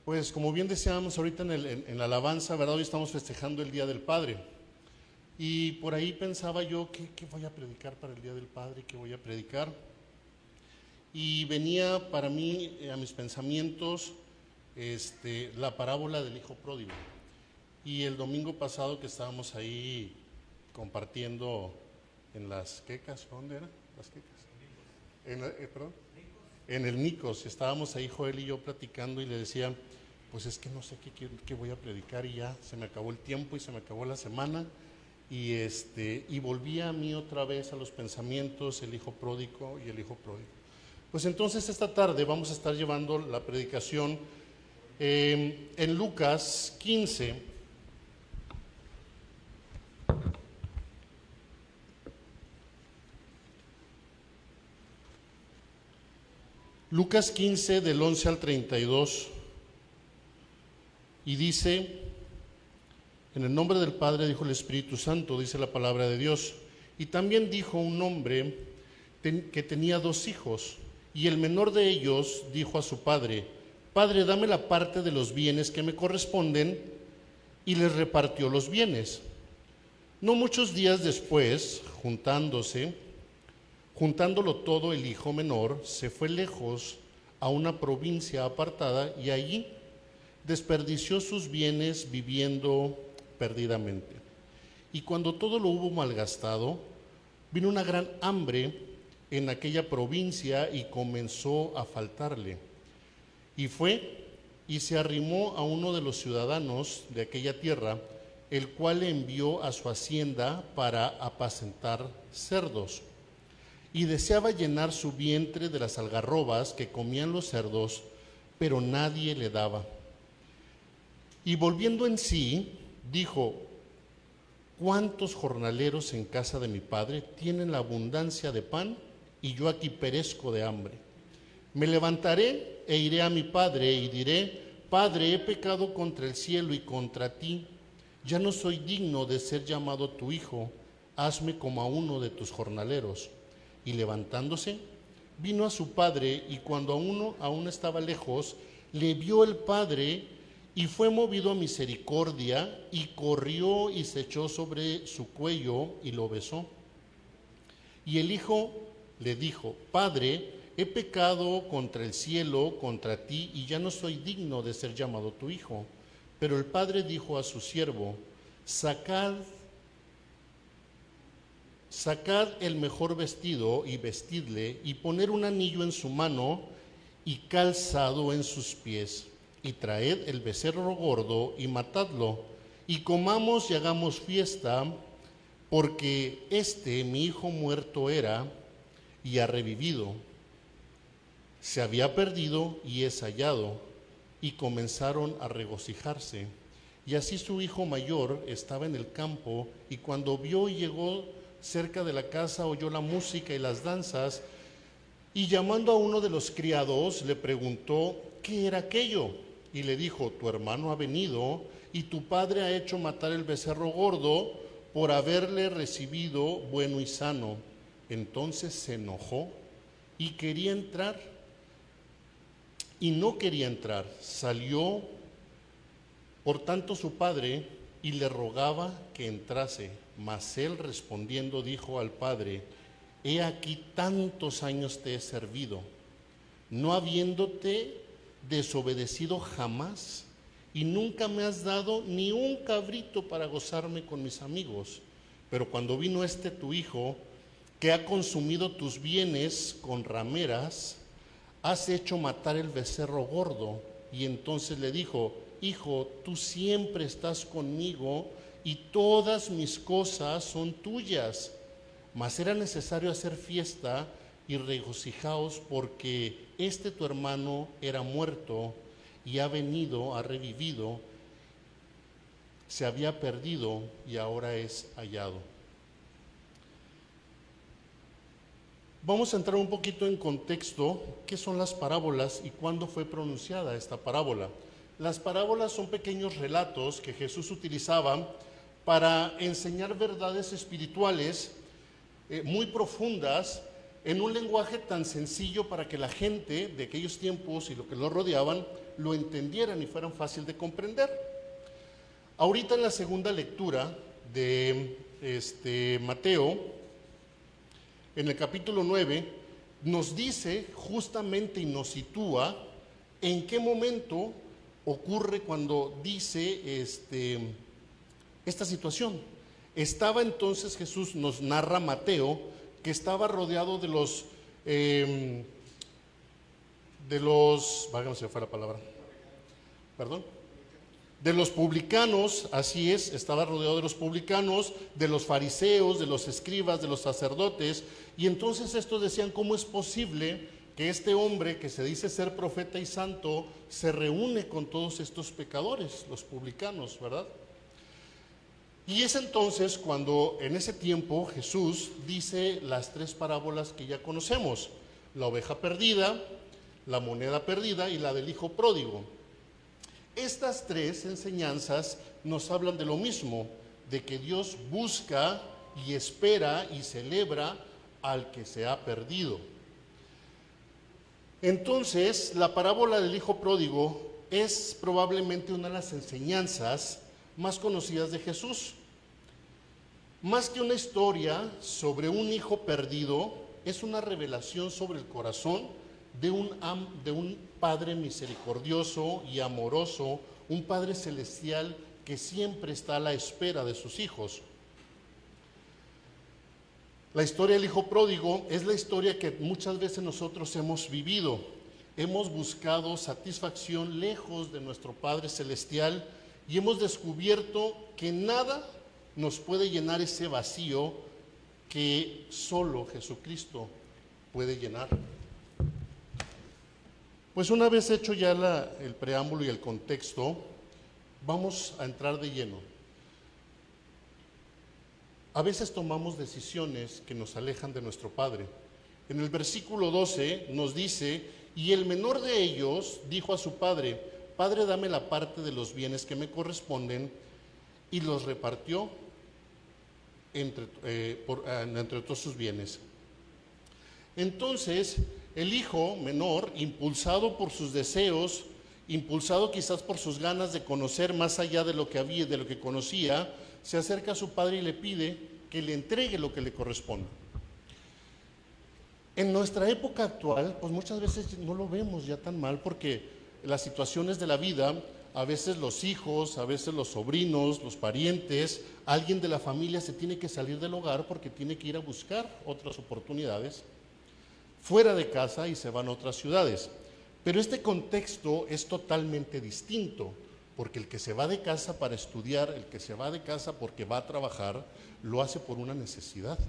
Pues como bien decíamos ahorita en la alabanza, ¿verdad? Hoy estamos festejando el Día del Padre. Y por ahí pensaba yo, ¿qué voy a predicar para el Día del Padre? ¿Qué voy a predicar? Y venía para mí, a mis pensamientos, la parábola del hijo pródigo. Y el domingo pasado que estábamos ahí compartiendo en las quecas, ¿dónde eran las quecas? Perdón. En el Nicos, estábamos ahí Joel y yo platicando y le decía, pues es que no sé qué voy a predicar, y ya se me acabó el tiempo y se me acabó la semana, y volví a mí otra vez a los pensamientos, el hijo pródigo y el hijo pródigo. Pues entonces esta tarde vamos a estar llevando la predicación en Lucas 15. Lucas 15 del 11 al 32, y dice: en el nombre del Padre, dijo el Espíritu Santo, dice la palabra de Dios. Y también dijo un hombre que tenía 2 hijos, y el menor de ellos dijo a su padre: Padre, dame la parte de los bienes que me corresponden, y les repartió los bienes. No muchos días después, juntándolo todo, el hijo menor se fue lejos a una provincia apartada y allí desperdició sus bienes viviendo perdidamente. Y cuando todo lo hubo malgastado, vino una gran hambre en aquella provincia y comenzó a faltarle. Y fue y se arrimó a uno de los ciudadanos de aquella tierra, el cual le envió a su hacienda para apacentar cerdos. Y deseaba llenar su vientre de las algarrobas que comían los cerdos, pero nadie le daba. Y volviendo en sí, dijo: ¿cuántos jornaleros en casa de mi padre tienen la abundancia de pan, y yo aquí perezco de hambre? Me levantaré e iré a mi padre y diré: Padre, he pecado contra el cielo y contra ti. Ya no soy digno de ser llamado tu hijo. Hazme como a uno de tus jornaleros. Y levantándose, vino a su padre, y cuando aún estaba lejos, le vio el padre, y fue movido a misericordia, y corrió y se echó sobre su cuello y lo besó. Y el hijo le dijo: Padre, he pecado contra el cielo, contra ti, y ya no soy digno de ser llamado tu hijo. Pero el padre dijo a su siervo: Sacad el mejor vestido y vestidle, y poner un anillo en su mano y calzado en sus pies, y traed el becerro gordo y matadlo, y comamos y hagamos fiesta, porque mi hijo muerto era y ha revivido, se había perdido y es hallado. Y comenzaron a regocijarse. Y así su hijo mayor estaba en el campo, y cuando vio y llegó cerca de la casa, oyó la música y las danzas, y llamando a uno de los criados le preguntó qué era aquello, y le dijo: tu hermano ha venido, y tu padre ha hecho matar el becerro gordo por haberle recibido bueno y sano. Entonces se enojó y quería entrar, y no quería entrar. Salió por tanto su padre y le rogaba que entrase. Mas él respondiendo dijo al padre: he aquí tantos años te he servido, no habiéndote desobedecido jamás, y nunca me has dado ni un cabrito para gozarme con mis amigos. Pero cuando vino tu hijo, que ha consumido tus bienes con rameras, has hecho matar el becerro gordo. Y entonces le dijo: hijo, tú siempre estás conmigo, y todas mis cosas son tuyas. Mas era necesario hacer fiesta y regocijaos, porque tu hermano era muerto y ha venido, ha revivido, se había perdido y ahora es hallado. Vamos a entrar un poquito en contexto. ¿Qué son las parábolas y cuándo fue pronunciada esta parábola? Las parábolas son pequeños relatos que Jesús utilizaba para enseñar verdades espirituales muy profundas en un lenguaje tan sencillo para que la gente de aquellos tiempos y lo que los rodeaban lo entendieran y fueran fácil de comprender. Ahorita en la segunda lectura de Mateo, en el capítulo 9, nos dice justamente y nos sitúa en qué momento ocurre cuando dice esta situación. Estaba entonces Jesús, nos narra Mateo, que estaba rodeado de válgame, se me fue la palabra, perdón, de los publicanos, así es, estaba rodeado de los publicanos, de los fariseos, de los escribas, de los sacerdotes, y entonces estos decían, ¿cómo es posible que este hombre que se dice ser profeta y santo se reúne con todos estos pecadores, los publicanos, ¿verdad? Y es entonces cuando en ese tiempo Jesús dice las tres parábolas que ya conocemos: la oveja perdida, la moneda perdida y la del hijo pródigo. Estas tres enseñanzas nos hablan de lo mismo, de que Dios busca y espera y celebra al que se ha perdido. Entonces, la parábola del hijo pródigo es probablemente una de las enseñanzas más conocidas de Jesús. Más que una historia sobre un hijo perdido, es una revelación sobre el corazón de un Padre misericordioso y amoroso, un Padre celestial que siempre está a la espera de sus hijos. La historia del hijo pródigo es la historia que muchas veces nosotros hemos vivido. Hemos buscado satisfacción lejos de nuestro Padre celestial y hemos descubierto que nada nos puede llenar ese vacío que solo Jesucristo puede llenar. Pues una vez hecho ya el preámbulo y el contexto, vamos a entrar de lleno. A veces tomamos decisiones que nos alejan de nuestro Padre. En el versículo 12 nos dice, y el menor de ellos dijo a su padre, Padre, dame la parte de los bienes que me corresponden, y los repartió entre todos sus bienes. Entonces, el hijo menor, impulsado por sus deseos, impulsado quizás por sus ganas de conocer más allá de lo que había, de lo que conocía, se acerca a su padre y le pide que le entregue lo que le corresponde. En nuestra época actual, pues muchas veces no lo vemos ya tan mal, porque las situaciones de la vida, a veces los hijos, a veces los sobrinos, los parientes, alguien de la familia se tiene que salir del hogar porque tiene que ir a buscar otras oportunidades fuera de casa y se van a otras ciudades. Pero este contexto es totalmente distinto, porque el que se va de casa para estudiar, el que se va de casa porque va a trabajar, lo hace por una necesidad.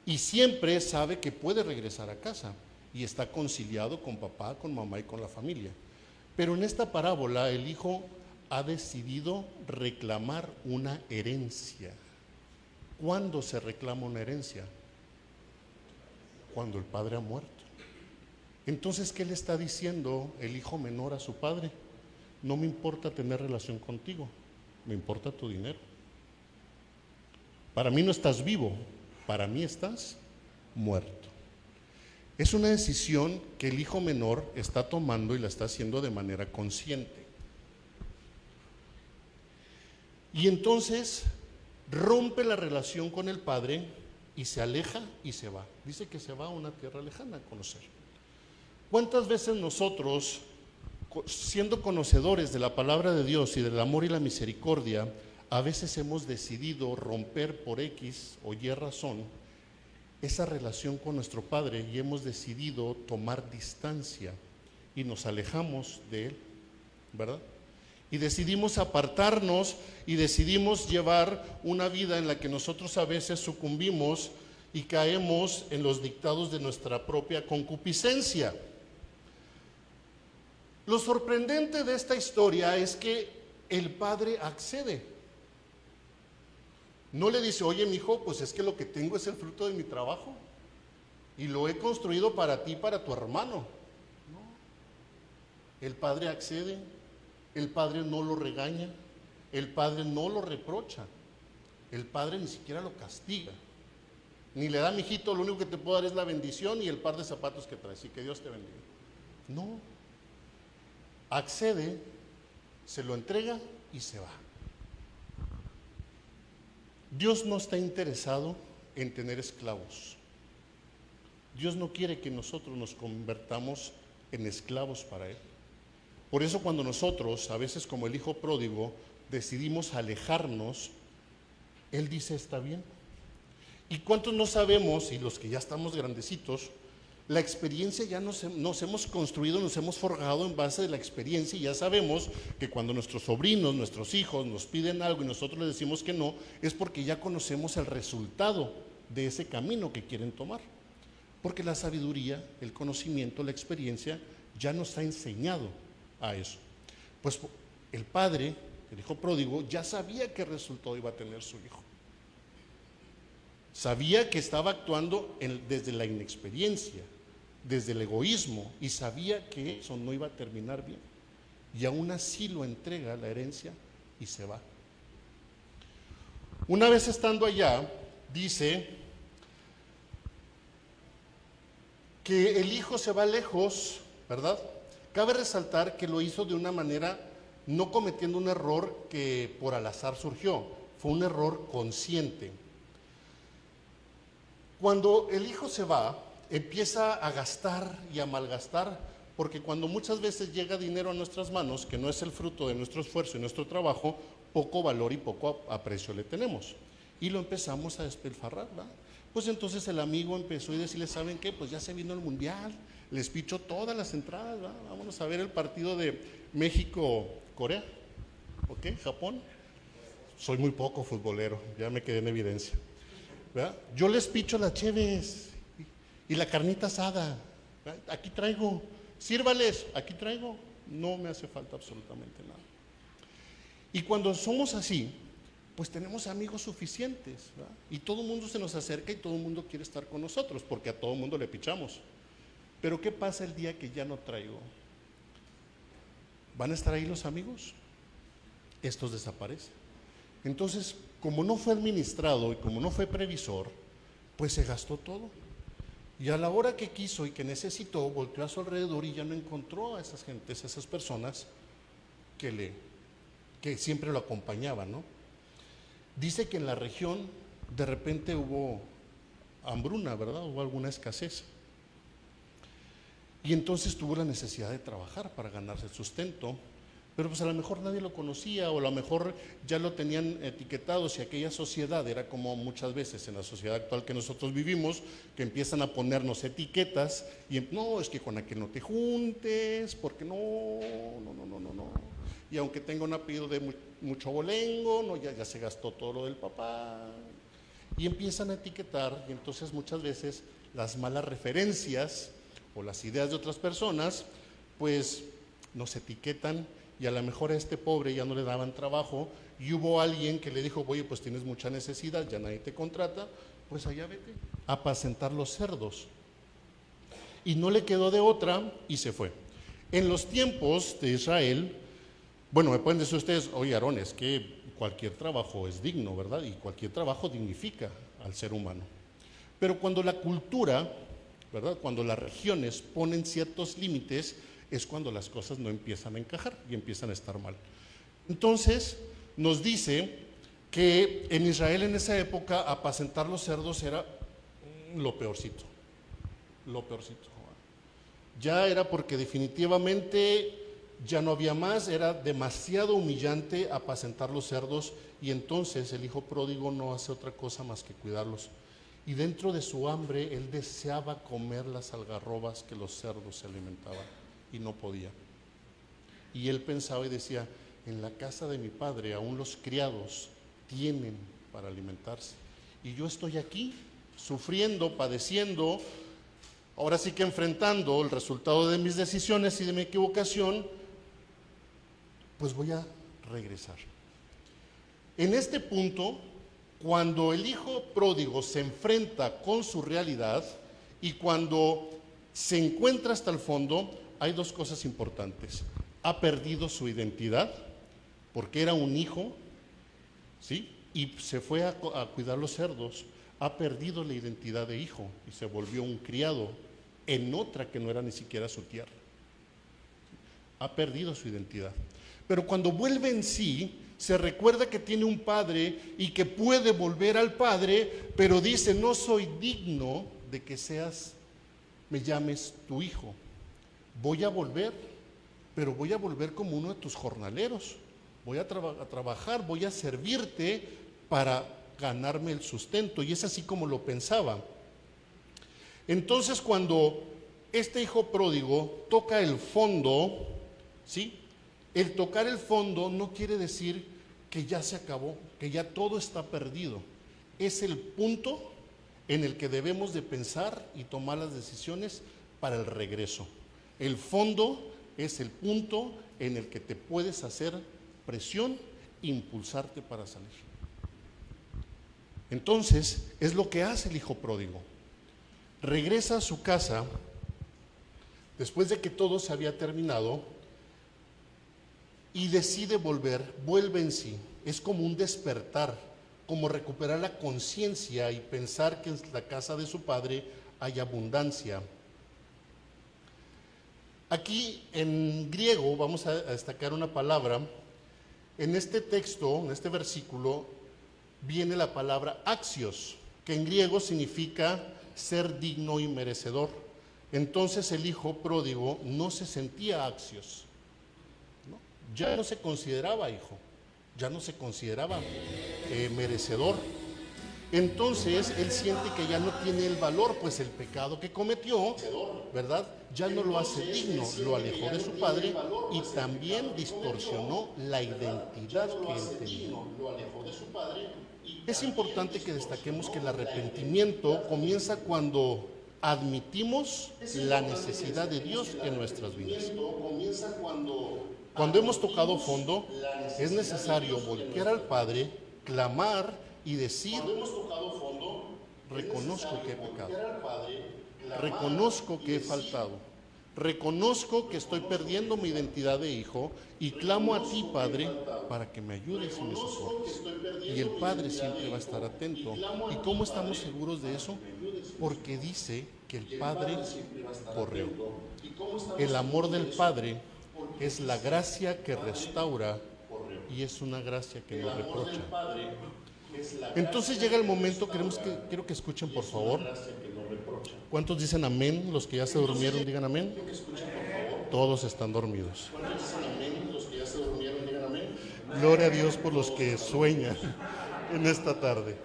Y siempre sabe que puede regresar a casa y está conciliado con papá, con mamá y con la familia. Pero en esta parábola el hijo ha decidido reclamar una herencia. ¿Cuándo se reclama una herencia? Cuando el padre ha muerto. Entonces, ¿qué le está diciendo el hijo menor a su padre? No me importa tener relación contigo, me importa tu dinero. Para mí no estás vivo, para mí estás muerto. Es una decisión que el hijo menor está tomando y la está haciendo de manera consciente. Y entonces rompe la relación con el padre y se aleja y se va. Dice que se va a una tierra lejana a conocer. ¿Cuántas veces nosotros, siendo conocedores de la palabra de Dios y del amor y la misericordia, a veces hemos decidido romper por X o Y razón esa relación con nuestro Padre y hemos decidido tomar distancia y nos alejamos de Él, ¿verdad? Y decidimos apartarnos y decidimos llevar una vida en la que nosotros a veces sucumbimos y caemos en los dictados de nuestra propia concupiscencia. Lo sorprendente de esta historia es que el padre accede. No le dice, oye, mijo, pues es que lo que tengo es el fruto de mi trabajo y lo he construido para ti, para tu hermano. No. El padre accede, el padre no lo regaña, el padre no lo reprocha, el padre ni siquiera lo castiga, ni le da, mijito, lo único que te puedo dar es la bendición y el par de zapatos que traes y que Dios te bendiga. No. accede, se lo entrega y se va. Dios no está interesado en tener esclavos. Dios no quiere que nosotros nos convertamos en esclavos para Él. Por eso cuando nosotros, a veces como el hijo pródigo, decidimos alejarnos, Él dice, está bien. ¿Y cuántos no sabemos, y los que ya estamos grandecitos, la experiencia ya nos hemos construido, nos hemos forjado en base de la experiencia, y ya sabemos que cuando nuestros sobrinos, nuestros hijos nos piden algo y nosotros les decimos que no, es porque ya conocemos el resultado de ese camino que quieren tomar. Porque la sabiduría, el conocimiento, la experiencia ya nos ha enseñado a eso. Pues el padre, el hijo pródigo, ya sabía qué resultado iba a tener su hijo. Sabía que estaba actuando desde la inexperiencia, desde el egoísmo, y sabía que eso no iba a terminar bien. Y aún así lo entrega la herencia y se va. Una vez estando allá, dice que el hijo se va lejos, ¿verdad? Cabe resaltar que lo hizo de una manera, no cometiendo un error que por al azar surgió, fue un error consciente. Cuando el hijo se va, empieza a gastar y a malgastar, porque cuando muchas veces llega dinero a nuestras manos, que no es el fruto de nuestro esfuerzo y nuestro trabajo, poco valor y poco aprecio le tenemos. Y lo empezamos a despilfarrar, ¿verdad? Pues entonces el amigo empezó a decirle, ¿saben qué? Pues ya se vino el mundial, les pichó todas las entradas, ¿verdad? Vámonos a ver el partido de México-Corea, ¿ok? Japón. Soy muy poco futbolero, ya me quedé en evidencia, ¿verdad? Yo les picho las cheves y la carnita asada, ¿verdad? Aquí traigo, sírvales, aquí traigo, no me hace falta absolutamente nada. Y cuando somos así, pues tenemos amigos suficientes, ¿verdad? Y todo el mundo se nos acerca y todo el mundo quiere estar con nosotros, porque a todo el mundo le pichamos. Pero ¿qué pasa el día que ya no traigo? ¿Van a estar ahí los amigos? Estos desaparecen. Entonces, como no fue administrado y como no fue previsor, pues se gastó todo. Y a la hora que quiso y que necesitó, volteó a su alrededor y ya no encontró a esas gentes, a esas personas que siempre lo acompañaban, ¿no? Dice que en la región de repente hubo hambruna, ¿verdad? Hubo alguna escasez. Y entonces tuvo la necesidad de trabajar para ganarse el sustento, pero pues a lo mejor nadie lo conocía, o a lo mejor ya lo tenían etiquetado. Si aquella sociedad era como muchas veces en la sociedad actual que nosotros vivimos, que empiezan a ponernos etiquetas, y no, es que con aquel no te juntes, porque no. Y aunque tenga un apellido de mucho bolengo, no, ya se gastó todo lo del papá. Y empiezan a etiquetar, y entonces muchas veces las malas referencias o las ideas de otras personas, pues nos etiquetan, y a lo mejor a este pobre ya no le daban trabajo, y hubo alguien que le dijo, oye, pues tienes mucha necesidad, ya nadie te contrata, pues allá vete a apacentar los cerdos. Y no le quedó de otra y se fue. En los tiempos de Israel, bueno, me pueden decir ustedes, oye, Aarón, es que cualquier trabajo es digno, ¿verdad? Y cualquier trabajo dignifica al ser humano. Pero cuando la cultura, ¿verdad? Cuando las regiones ponen ciertos límites, es cuando las cosas no empiezan a encajar y empiezan a estar mal. Entonces, nos dice que en Israel en esa época apacentar los cerdos era lo peorcito. Ya era porque definitivamente ya no había más, era demasiado humillante apacentar los cerdos, y entonces el hijo pródigo no hace otra cosa más que cuidarlos. Y dentro de su hambre, él deseaba comer las algarrobas que los cerdos se alimentaban, y no podía. Y él pensaba y decía, en la casa de mi padre aún los criados tienen para alimentarse, y yo estoy aquí sufriendo, padeciendo, ahora sí que enfrentando el resultado de mis decisiones y de mi equivocación, pues voy a regresar. En este punto, cuando el hijo pródigo se enfrenta con su realidad y cuando se encuentra hasta el fondo, hay dos cosas importantes. Ha perdido su identidad, porque era un hijo, ¿sí? Y se fue a cuidar los cerdos. Ha perdido la identidad de hijo y se volvió un criado en otra que no era ni siquiera su tierra. ha perdido su identidad. Pero cuando vuelve en sí, se recuerda que tiene un padre y que puede volver al padre, pero dice, no soy digno de que me llames tu hijo. Voy a volver, pero voy a volver como uno de tus jornaleros. Voy a trabajar, voy a servirte para ganarme el sustento. Y es así como lo pensaba. Entonces, cuando este hijo pródigo toca el fondo, ¿sí? El tocar el fondo no quiere decir que ya se acabó, que ya todo está perdido. Es el punto en el que debemos de pensar y tomar las decisiones para el regreso. El fondo es el punto en el que te puedes hacer presión, impulsarte para salir. Entonces, es lo que hace el hijo pródigo. Regresa a su casa después de que todo se había terminado y decide vuelve en sí. Es como un despertar, como recuperar la conciencia y pensar que en la casa de su padre hay abundancia. Aquí en griego vamos a destacar una palabra. En este texto, en este versículo, viene la palabra axios, que en griego significa ser digno y merecedor. Entonces el hijo pródigo no se sentía axios, ¿no? Ya no se consideraba hijo, ya no se consideraba merecedor. Entonces él siente que ya no tiene el valor, pues el pecado que cometió, ¿verdad? Ya no lo hace digno, lo alejó de su padre y también distorsionó la identidad que él tenía. Es importante que destaquemos que el arrepentimiento comienza cuando admitimos la necesidad de Dios en nuestras vidas. Cuando hemos tocado fondo, es necesario voltear al Padre, clamar y decir, reconozco que he pecado, reconozco que he faltado, reconozco que estoy perdiendo mi identidad de hijo y clamo a ti, Padre, para que me ayudes y me socorras. Y el Padre siempre va a estar atento. ¿Y cómo estamos seguros de eso? Porque dice que el Padre corrió. El amor del Padre es la gracia que restaura y es una gracia que no reprocha. Entonces llega el momento, quiero que escuchen por favor. ¿Cuántos dicen amén? Los que ya se durmieron, digan amén. Todos están dormidos. Gloria a Dios por los que sueñan en esta tarde.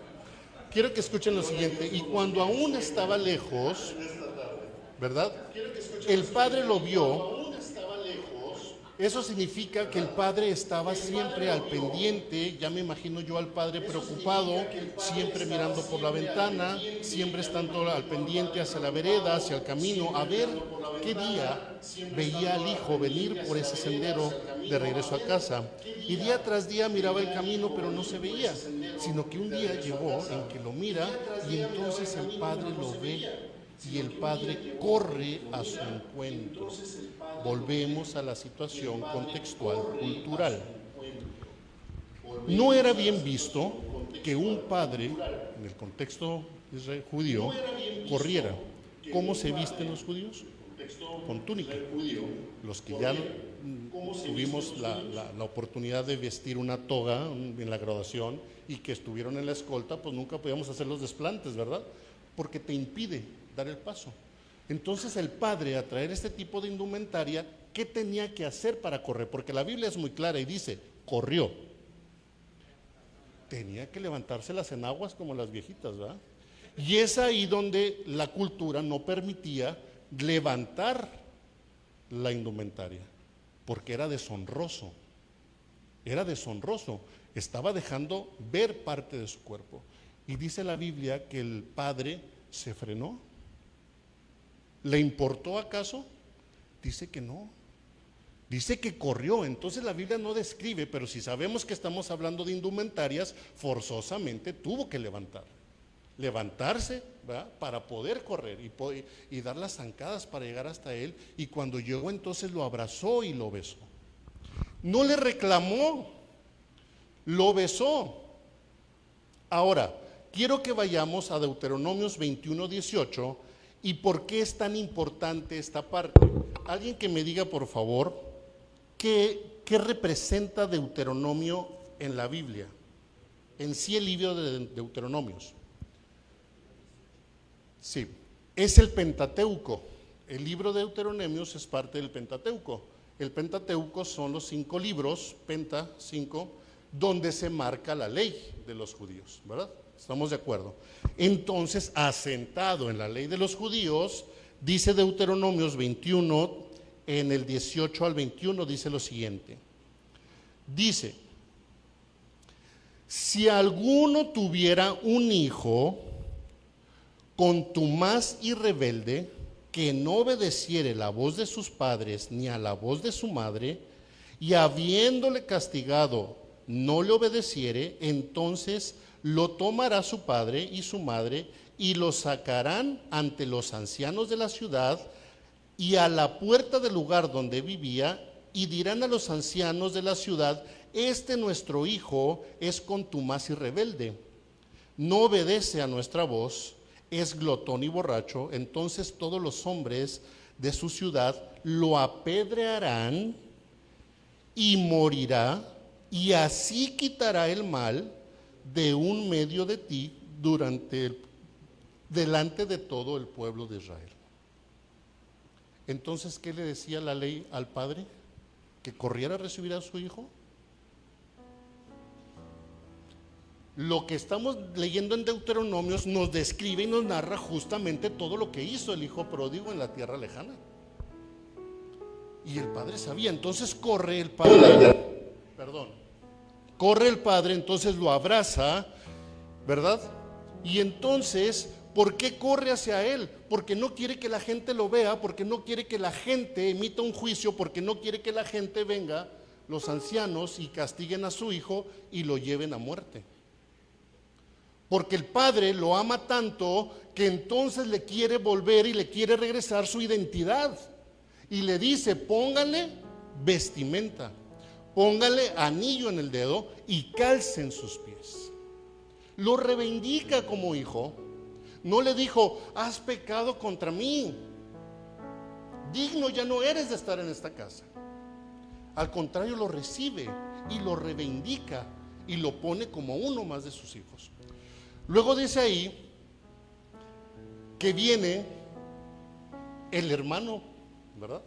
Quiero que escuchen lo siguiente. Y cuando aún estaba lejos, ¿verdad? El Padre lo vio. Eso significa que el Padre estaba siempre al pendiente. Ya me imagino yo al Padre preocupado, siempre mirando por la ventana, siempre estando al pendiente hacia la vereda, hacia el camino, a ver qué día veía al Hijo venir por ese sendero de regreso a casa. Y día tras día miraba el camino, pero no se veía, sino que un día llegó en que lo mira y entonces el Padre lo ve y el Padre corre a su encuentro. Volvemos a la situación contextual cultural. No era bien visto que un padre, en el contexto judío, corriera. ¿Cómo se visten los judíos? Con túnica. Los que ya tuvimos la oportunidad de vestir una toga en la graduación y que estuvieron en la escolta, pues nunca podíamos hacer los desplantes, ¿verdad? Porque te impide dar el paso. Entonces el Padre, a traer este tipo de indumentaria, ¿qué tenía que hacer para correr? Porque la Biblia es muy clara y dice, corrió. Tenía que levantarse las enaguas como las viejitas, ¿verdad? Y es ahí donde la cultura no permitía levantar la indumentaria, porque era deshonroso. Era deshonroso. Estaba dejando ver parte de su cuerpo. Y dice la Biblia que el Padre se frenó. ¿Le importó acaso? Dice que no. Dice que corrió. Entonces la Biblia no describe, pero si sabemos que estamos hablando de indumentarias, forzosamente tuvo que levantarse, ¿verdad? Para poder correr y dar las zancadas para llegar hasta él. Y cuando llegó, entonces lo abrazó y lo besó. No le reclamó, lo besó. Ahora, quiero que vayamos a Deuteronomios 21:18. ¿Y por qué es tan importante esta parte? Alguien que me diga, por favor, ¿qué representa Deuteronomio en la Biblia? En sí el libro de Deuteronomios. Sí, es el Pentateuco. El libro de Deuteronomios es parte del Pentateuco. El Pentateuco son los 5 libros, Penta, 5, donde se marca la ley de los judíos, ¿verdad? ¿Estamos de acuerdo? Entonces, asentado en la ley de los judíos, dice Deuteronomios 21, en el 18 al 21, dice lo siguiente. Dice, si alguno tuviera un hijo contumaz y rebelde, que no obedeciere la voz de sus padres ni a la voz de su madre, y habiéndole castigado no le obedeciere, entonces lo tomará su padre y su madre y lo sacarán ante los ancianos de la ciudad y a la puerta del lugar donde vivía, y dirán a los ancianos de la ciudad: este nuestro hijo es contumaz y rebelde, no obedece a nuestra voz, es glotón y borracho. Entonces todos los hombres de su ciudad lo apedrearán y morirá, y así quitará el mal de un medio de ti delante de todo el pueblo de Israel. Entonces, ¿qué le decía la ley al padre? ¿Que corriera a recibir a su hijo? Lo que estamos leyendo en Deuteronomios nos describe y nos narra justamente todo lo que hizo el hijo pródigo en la tierra lejana. Y el padre sabía, entonces corre el padre, entonces lo abraza, ¿verdad? Y entonces, ¿por qué corre hacia él? Porque no quiere que la gente lo vea, porque no quiere que la gente emita un juicio, porque no quiere que la gente venga, los ancianos, y castiguen a su hijo y lo lleven a muerte. Porque el padre lo ama tanto que entonces le quiere volver y le quiere regresar su identidad. Y le dice: póngale vestimenta, póngale anillo en el dedo y calcen sus pies. Lo reivindica como hijo. No le dijo: has pecado contra mí, digno ya no eres de estar en esta casa. Al contrario, lo recibe y lo reivindica y lo pone como uno más de sus hijos. Luego dice ahí que viene el hermano, ¿verdad?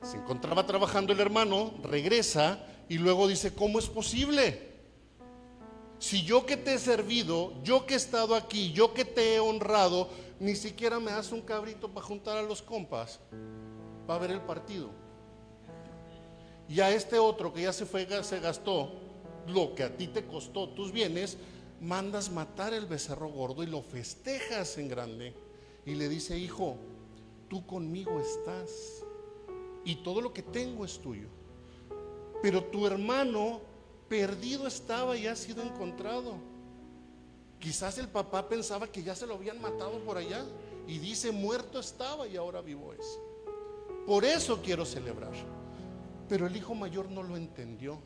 Se encontraba trabajando el hermano, regresa y luego dice: ¿cómo es posible? Si yo que te he servido, yo que he estado aquí, yo que te he honrado, ni siquiera me das un cabrito para juntar a los compas para ver el partido. Y a este otro que ya se gastó lo que a ti te costó tus bienes, mandas matar el becerro gordo y lo festejas en grande. Y le dice: hijo, tú conmigo estás y todo lo que tengo es tuyo, pero tu hermano perdido estaba y ha sido encontrado. Quizás el papá pensaba que ya se lo habían matado por allá, y dice: muerto estaba y ahora vivo es. Por eso quiero celebrar. Pero el hijo mayor no lo entendió.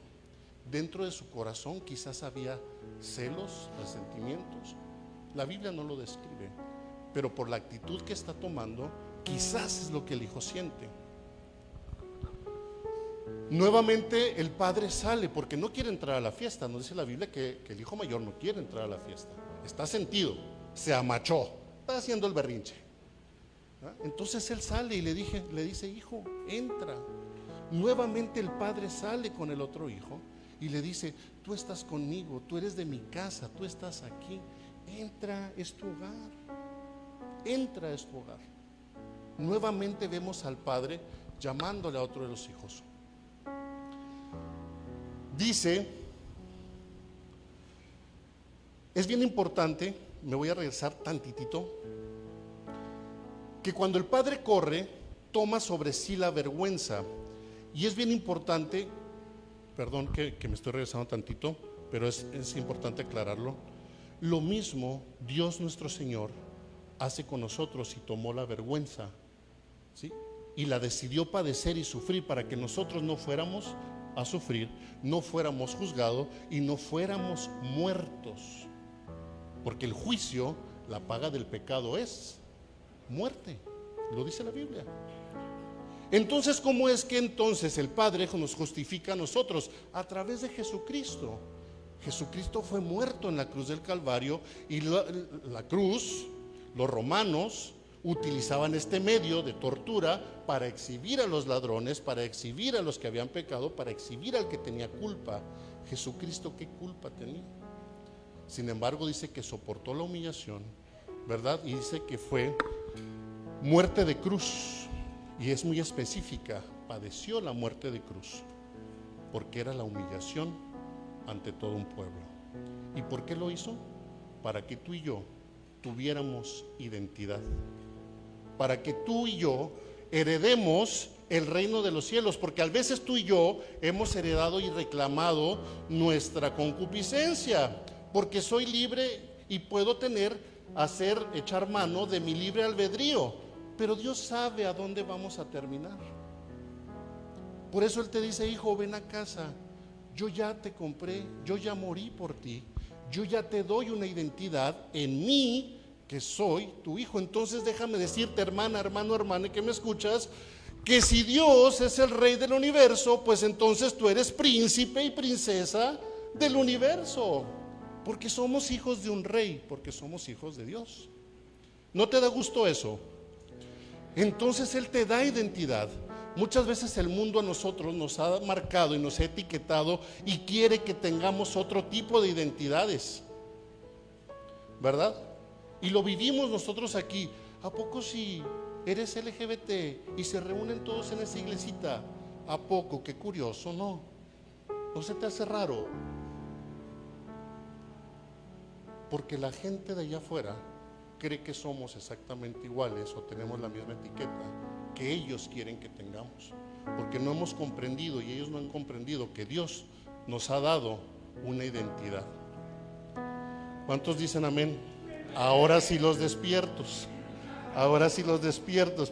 Dentro de su corazón quizás había celos, resentimientos. La Biblia no lo describe, pero por la actitud que está tomando, quizás es lo que el hijo siente. Nuevamente el padre sale porque no quiere entrar a la fiesta. Nos dice la Biblia que el hijo mayor no quiere entrar a la fiesta. Está sentido, se amachó, está haciendo el berrinche. Entonces él sale y le dice: hijo, entra. Nuevamente el padre sale con el otro hijo y le dice: tú estás conmigo, tú eres de mi casa, tú estás aquí, entra, es tu hogar, entra, es tu hogar. Nuevamente vemos al padre llamándole a otro de los hijos. Dice, es bien importante, me voy a regresar tantitito, que cuando el padre corre, toma sobre sí la vergüenza. Y es bien importante, perdón que me estoy regresando tantito, pero es importante aclararlo. Lo mismo Dios nuestro Señor hace con nosotros, y tomó la vergüenza, ¿sí? Y la decidió padecer y sufrir para que nosotros no fuéramos a sufrir, no fuéramos juzgados y no fuéramos muertos. Porque el juicio, la paga del pecado es muerte, lo dice la Biblia. Entonces, ¿cómo es que entonces el Padre nos justifica a nosotros? A través de Jesucristo. Jesucristo fue muerto en la cruz del Calvario, y la cruz, los romanos utilizaban este medio de tortura para exhibir a los ladrones, para exhibir a los que habían pecado, para exhibir al que tenía culpa. Jesucristo, ¿qué culpa tenía? Sin embargo, dice que soportó la humillación, ¿verdad? Y dice que fue muerte de cruz, y es muy específica, padeció la muerte de cruz, porque era la humillación ante todo un pueblo. ¿Y por qué lo hizo? Para que tú y yo tuviéramos identidad, para que tú y yo heredemos el reino de los cielos, porque a veces tú y yo hemos heredado y reclamado nuestra concupiscencia, porque soy libre y puedo echar mano de mi libre albedrío, pero Dios sabe a dónde vamos a terminar. Por eso Él te dice: hijo, ven a casa, yo ya te compré, yo ya morí por ti, yo ya te doy una identidad en mí, que soy tu hijo. Entonces déjame decirte, hermana, hermano, hermana, que me escuchas, que si Dios es el rey del universo, pues entonces tú eres príncipe y princesa del universo, porque somos hijos de un rey, porque somos hijos de Dios. ¿No te da gusto eso? Entonces Él te da identidad. Muchas veces el mundo a nosotros nos ha marcado y nos ha etiquetado y quiere que tengamos otro tipo de identidades, ¿verdad? Y lo vivimos nosotros aquí. ¿A poco si eres LGBT y se reúnen todos en esa iglesita? ¿A poco? Qué curioso, ¿no? ¿No se te hace raro? Porque la gente de allá afuera cree que somos exactamente iguales o tenemos la misma etiqueta que ellos quieren que tengamos, porque no hemos comprendido, y ellos no han comprendido, que Dios nos ha dado una identidad. ¿Cuántos dicen amén? Ahora sí los despiertos,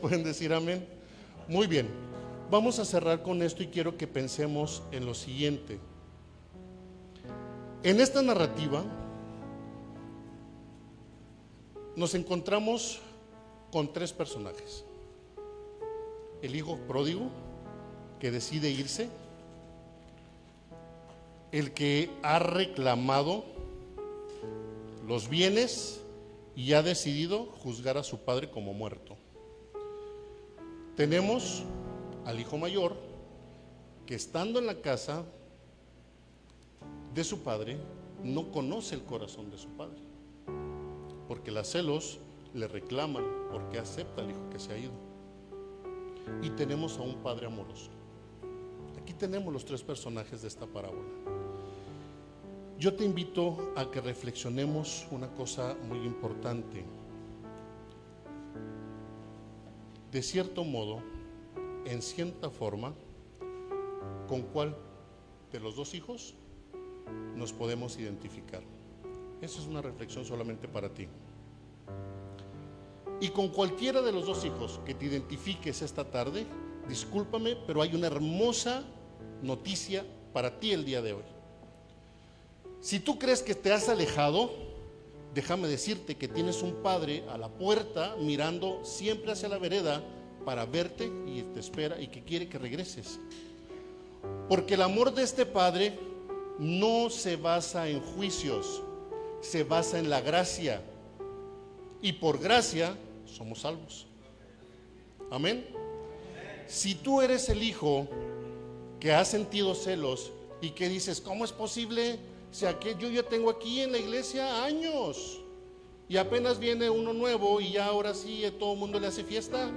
pueden decir amén. Muy bien, vamos a cerrar con esto y quiero que pensemos en lo siguiente. En esta narrativa nos encontramos con tres personajes: el hijo pródigo, que decide irse; el que ha reclamado los bienes y ha decidido juzgar a su padre como muerto. Tenemos al hijo mayor, que estando en la casa de su padre, no conoce el corazón de su padre, porque los celos le reclaman porque acepta al hijo que se ha ido. Y tenemos a un padre amoroso. Aquí tenemos los tres personajes de esta parábola. Yo te invito a que reflexionemos una cosa muy importante. De cierto modo, en cierta forma, ¿con cuál de los dos hijos nos podemos identificar? Esa es una reflexión solamente para ti. Y con cualquiera de los dos hijos que te identifiques esta tarde, discúlpame, pero hay una hermosa noticia para ti el día de hoy. Si tú crees que te has alejado, déjame decirte que tienes un padre a la puerta mirando siempre hacia la vereda para verte y te espera y que quiere que regreses. Porque el amor de este padre no se basa en juicios, se basa en la gracia. Y por gracia somos salvos. Amén. Si tú eres el hijo que ha sentido celos y que dices: ¿cómo es posible? O sea, que yo ya tengo aquí en la iglesia años y apenas viene uno nuevo y ya ahora sí todo el mundo le hace fiesta.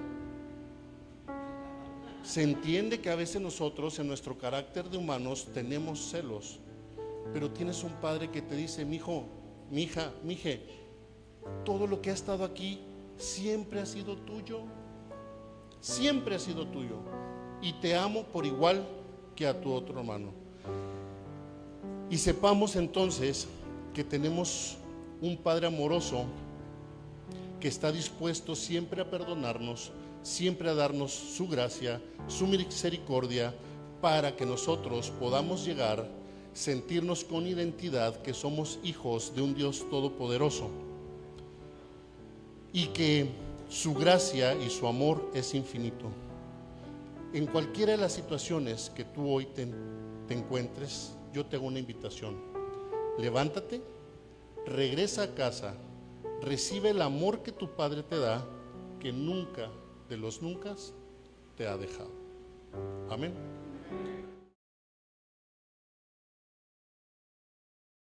Se entiende que a veces nosotros en nuestro carácter de humanos tenemos celos, pero tienes un padre que te dice: mi hijo, mi hija, mi hije, todo lo que ha estado aquí siempre ha sido tuyo, siempre ha sido tuyo, y te amo por igual que a tu otro hermano. Y sepamos entonces que tenemos un Padre amoroso que está dispuesto siempre a perdonarnos, siempre a darnos su gracia, su misericordia, para que nosotros podamos llegar, sentirnos con identidad que somos hijos de un Dios todopoderoso y que su gracia y su amor es infinito. En cualquiera de las situaciones que tú hoy te encuentres, yo te hago una invitación. Levántate, regresa a casa, recibe el amor que tu Padre te da, que nunca de los nunca te ha dejado. Amén.